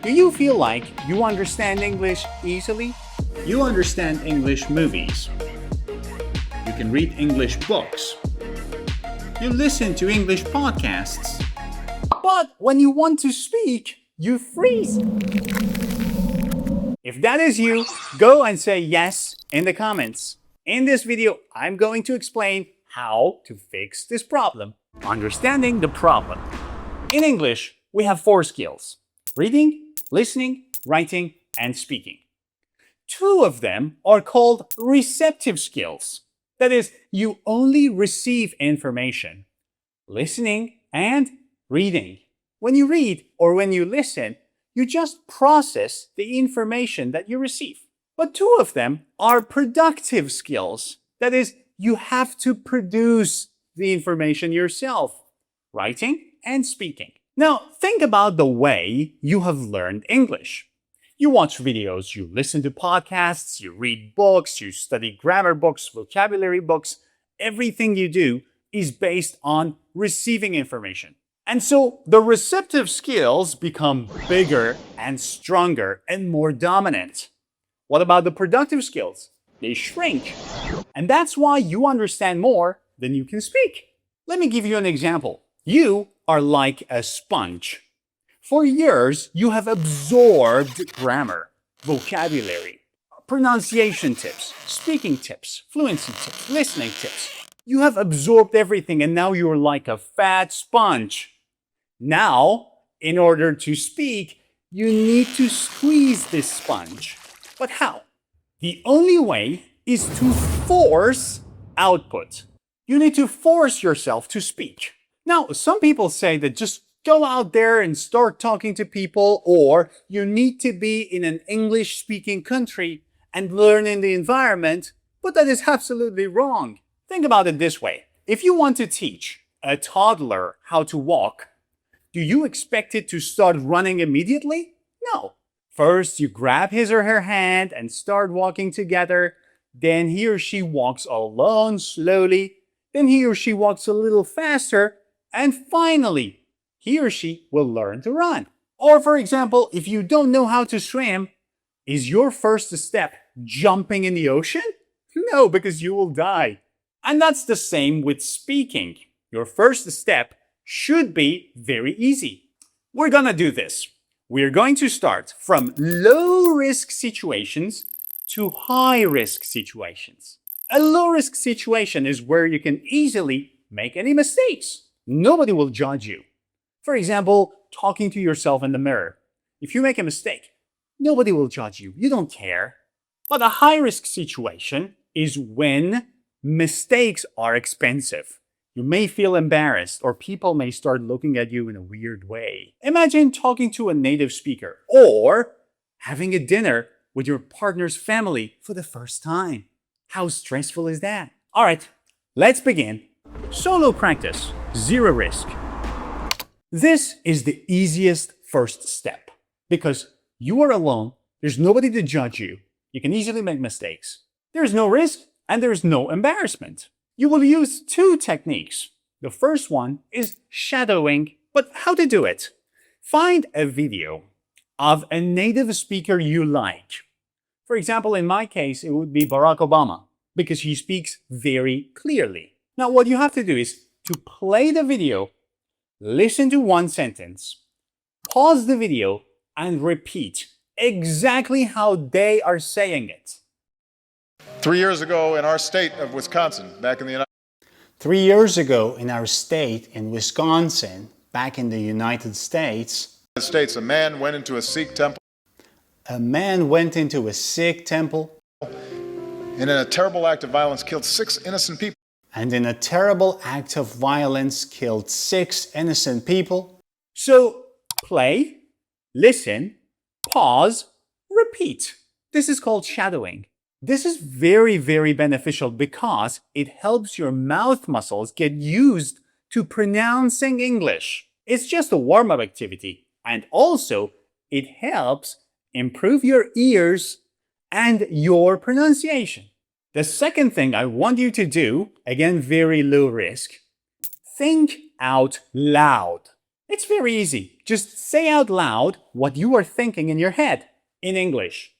Do you feel like you understand English easily? You understand English movies. You can read English books. You listen to English podcasts. But when you want to speak, you freeze. If that is you, go and say yes in the comments. In this video, I'm going to explain how to fix this problem. Understanding the problem. In English, we have 4 skills: reading, listening, writing, and speaking. 2 of them are called receptive skills. That is, you only receive information. Listening and reading. When you read or when you listen, you just process the information that you receive. But 2 of them are productive skills. That is, you have to produce the information yourself. Writing and speaking. Now, think about the way you have learned English. You watch videos, you listen to podcasts, you read books, you study grammar books, vocabulary books. Everything you do is based on receiving information. And so the receptive skills become bigger and stronger and more dominant. What about the productive skills? They shrink. And that's why you understand more than you can speak. Let me give you an example. You are like a sponge. For years, you have absorbed grammar, vocabulary, pronunciation tips, speaking tips, fluency tips, listening tips. You have absorbed everything and now you're like a fat sponge. Now, in order to speak, you need to squeeze this sponge. But how? The only way is to force output. You need to force yourself to speak. Now, some people say that just go out there and start talking to people, or you need to be in an English-speaking country and learn in the environment, but that is absolutely wrong. Think about it this way. If you want to teach a toddler how to walk, do you expect it to start running immediately? No. First, you grab his or her hand and start walking together. Then he or she walks alone slowly. Then he or she walks a little faster. And finally, he or she will learn to run. Or for example, if you don't know how to swim, is your first step jumping in the ocean? No, because you will die. And that's the same with speaking. Your first step should be very easy. We're gonna do this. We're going to start from low-risk situations to high-risk situations. A low-risk situation is where you can easily make any mistakes. Nobody will judge you. For example, talking to yourself in the mirror. If you make a mistake, nobody will judge you. You don't care. But a high-risk situation is when mistakes are expensive. You may feel embarrassed, or people may start looking at you in a weird way. Imagine talking to a native speaker, or having a dinner with your partner's family for the first time. How stressful is that? All right, let's begin. Solo practice, 0 risk. This is the easiest first step because you are alone, there's nobody to judge you, you can easily make mistakes. There's no risk and there's no embarrassment. You will use 2 techniques. The first one is shadowing, but how to do it? Find a video of a native speaker you like. For example, in my case, it would be Barack Obama because he speaks very clearly. Now, what you have to do is to play the video, listen to 1 sentence, pause the video, and repeat exactly how they are saying it. 3 years ago in our state of Wisconsin, back in the United 3 years ago in our state in Wisconsin, back in the United States, States, a man went into a Sikh temple. A man went into a Sikh temple And in a terrible act of violence killed 6 innocent people. And in a terrible act of violence killed 6 innocent people. So, play, listen, pause, repeat. This is called shadowing. This is very, very beneficial because it helps your mouth muscles get used to pronouncing English. It's just a warm-up activity. And also, it helps improve your ears and your pronunciation. The second thing I want you to do, again very low risk, think out loud. It's very easy. Just say out loud what you are thinking in your head in English.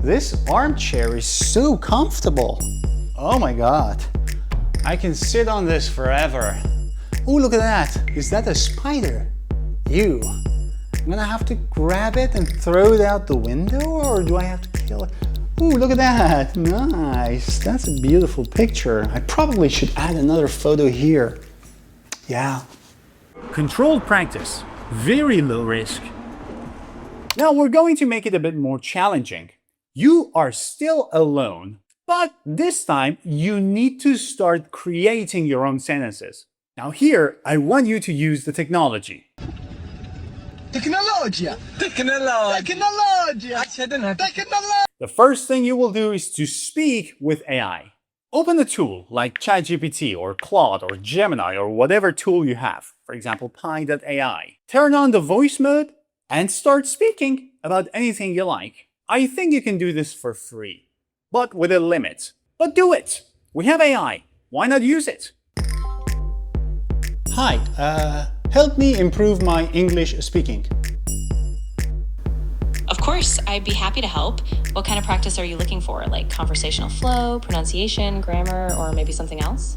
This armchair is so comfortable. Oh my God. I can sit on this forever. Oh, look at that. Is that a spider? Ew. I'm gonna have to grab it and throw it out the window, or do I have to kill it? Ooh, look at that. Nice. That's a beautiful picture. I probably should add another photo here. Yeah. Controlled practice. Very low risk. Now we're going to make it a bit more challenging. You are still alone, but this time you need to start creating your own sentences. Now here, I want you to use the technology. Tecnologia! Tecnologia! Tecnologia! The first thing you will do is to speak with AI. Open a tool like ChatGPT or Claude or Gemini or whatever tool you have, for example, Pi.ai. Turn on the voice mode and start speaking about anything you like. I think you can do this for free, but with a limit. But do it! We have AI. Why not use it? Hi, help me improve my English speaking. Of course, I'd be happy to help. What kind of practice are you looking for? Like conversational flow, pronunciation, grammar, or maybe something else?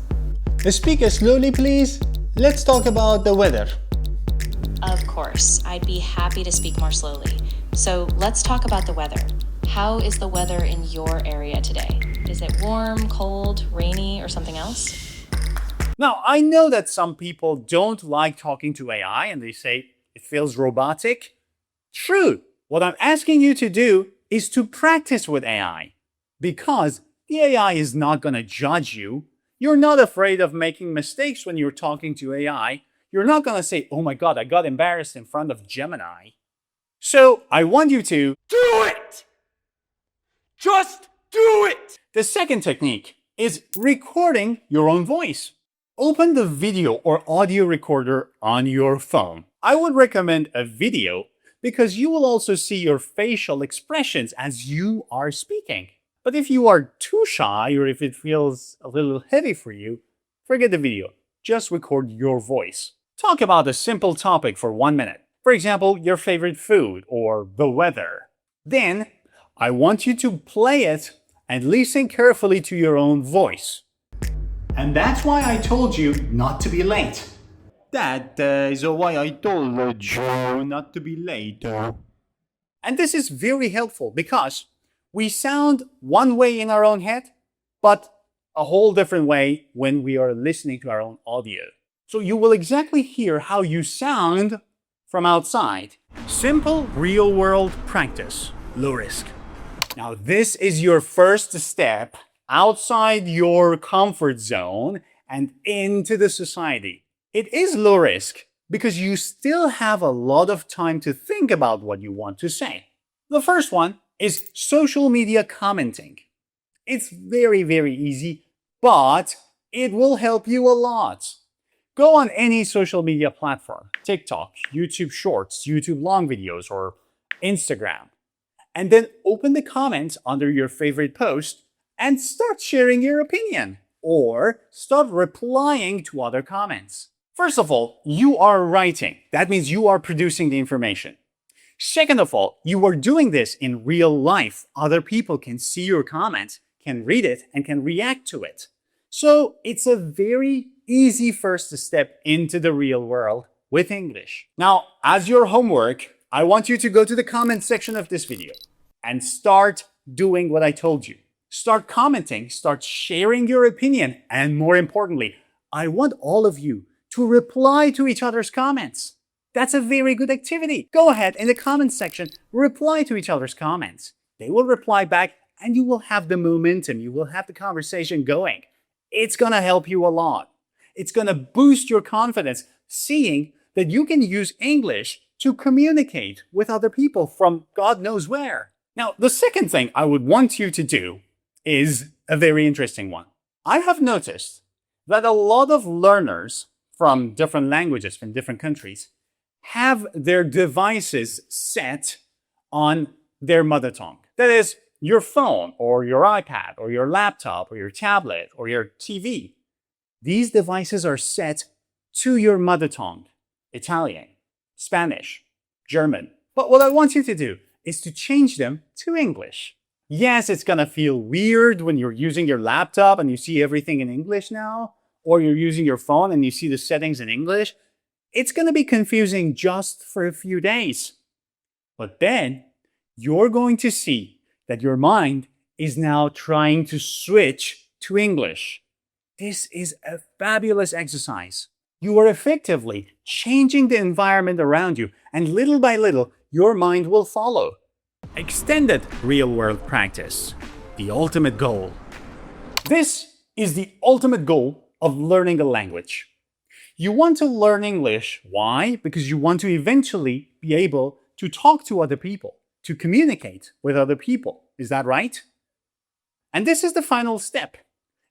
Speak slowly, please. Let's talk about the weather. Of course, I'd be happy to speak more slowly. So let's talk about the weather. How is the weather in your area today? Is it warm, cold, rainy, or something else? Now, I know that some people don't like talking to AI and they say it feels robotic. True. What I'm asking you to do is to practice with AI, because the AI is not going to judge you. You're not afraid of making mistakes when you're talking to AI. You're not going to say, oh my God, I got embarrassed in front of Gemini. So I want you to do it! Just do it! The second technique is recording your own voice. Open the video or audio recorder on your phone. I would recommend a video because you will also see your facial expressions as you are speaking. But if you are too shy or if it feels a little heavy for you, forget the video. Just record your voice. Talk about a simple topic for 1 minute. For example, your favorite food or the weather. Then, I want you to play it and listen carefully to your own voice. And that's why I told you not to be late. That is why I told you not to be late. And this is very helpful because we sound one way in our own head, but a whole different way when we are listening to our own audio. So you will exactly hear how you sound from outside. Simple, real-world practice. Low risk. Now, this is your first step outside your comfort zone and into the society. It is low risk because you still have a lot of time to think about what you want to say. The first one is social media commenting. It's very, very easy, but it will help you a lot. Go on any social media platform, TikTok, YouTube Shorts, YouTube long videos, or Instagram, and then open the comments under your favorite post and start sharing your opinion, or start replying to other comments. First of all, you are writing. That means you are producing the information. Second of all, you are doing this in real life. Other people can see your comments, can read it, and can react to it. So it's a very easy first step into the real world with English. Now, as your homework, I want you to go to the comment section of this video and start doing what I told you. Start commenting, start sharing your opinion, and more importantly, I want all of you to reply to each other's comments. That's a very good activity. Go ahead in the comment section, reply to each other's comments. They will reply back and you will have the momentum. You will have the conversation going. It's going to help you a lot. It's going to boost your confidence, seeing that you can use English to communicate with other people from God knows where. Now, the second thing I would want you to do is a very interesting one. I have noticed that a lot of learners from different languages, from different countries, have their devices set on their mother tongue. That is, your phone or your iPad or your laptop or your tablet or your TV. These devices are set to your mother tongue, Italian, Spanish, German. But what I want you to do is to change them to English. Yes, it's gonna feel weird when you're using your laptop and you see everything in English now, or you're using your phone and you see the settings in English. It's gonna be confusing just for a few days. But then you're going to see that your mind is now trying to switch to English. This is a fabulous exercise. You are effectively changing the environment around you, and little by little, your mind will follow. Extended real-world practice, the ultimate goal. This is the ultimate goal of learning a language. You want to learn English. Why? Because you want to eventually be able to talk to other people, to communicate with other people. Is that right? And this is the final step.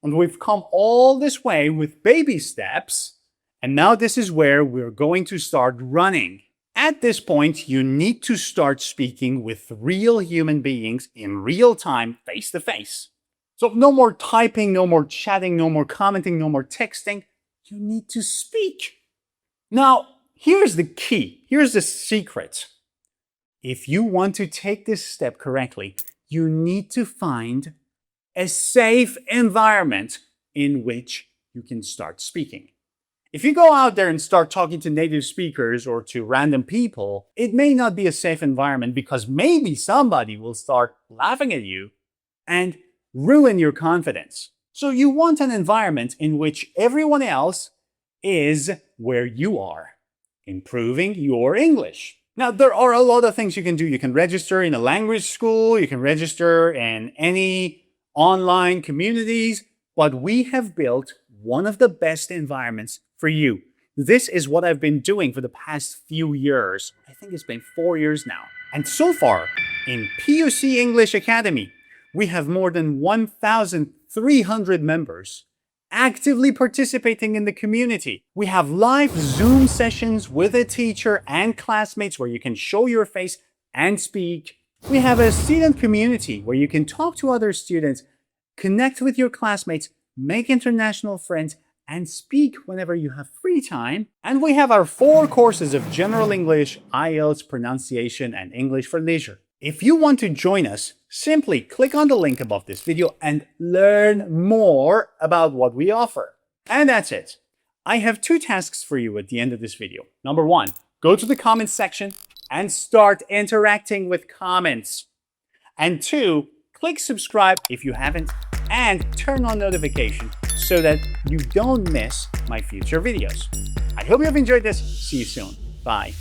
And we've come all this way with baby steps. And now this is where we're going to start running. At this point, you need to start speaking with real human beings in real time, face to face. So no more typing, no more chatting, no more commenting, no more texting. You need to speak. Now, here's the key. Here's the secret. If you want to take this step correctly, you need to find a safe environment in which you can start speaking. If you go out there and start talking to native speakers or to random people, it may not be a safe environment because maybe somebody will start laughing at you and ruin your confidence. So you want an environment in which everyone else is where you are, improving your English. Now, there are a lot of things you can do. You can register in a language school, you can register in any online communities, but we have built one of the best environments for you. This is what I've been doing for the past few years. I think it's been 4 years now. And so far, in PUC English Academy, we have more than 1,300 members actively participating in the community. We have live Zoom sessions with a teacher and classmates where you can show your face and speak. We have a student community where you can talk to other students, connect with your classmates, make international friends, and speak whenever you have free time. And we have our 4 courses of General English, IELTS, Pronunciation, and English for Leisure. If you want to join us, simply click on the link above this video and learn more about what we offer. And that's it. I have 2 tasks for you at the end of this video. Number 1, go to the comments section and start interacting with comments. And 2, click subscribe if you haven't, and turn on notifications so that you don't miss my future videos. I hope you have enjoyed this. See you soon. Bye.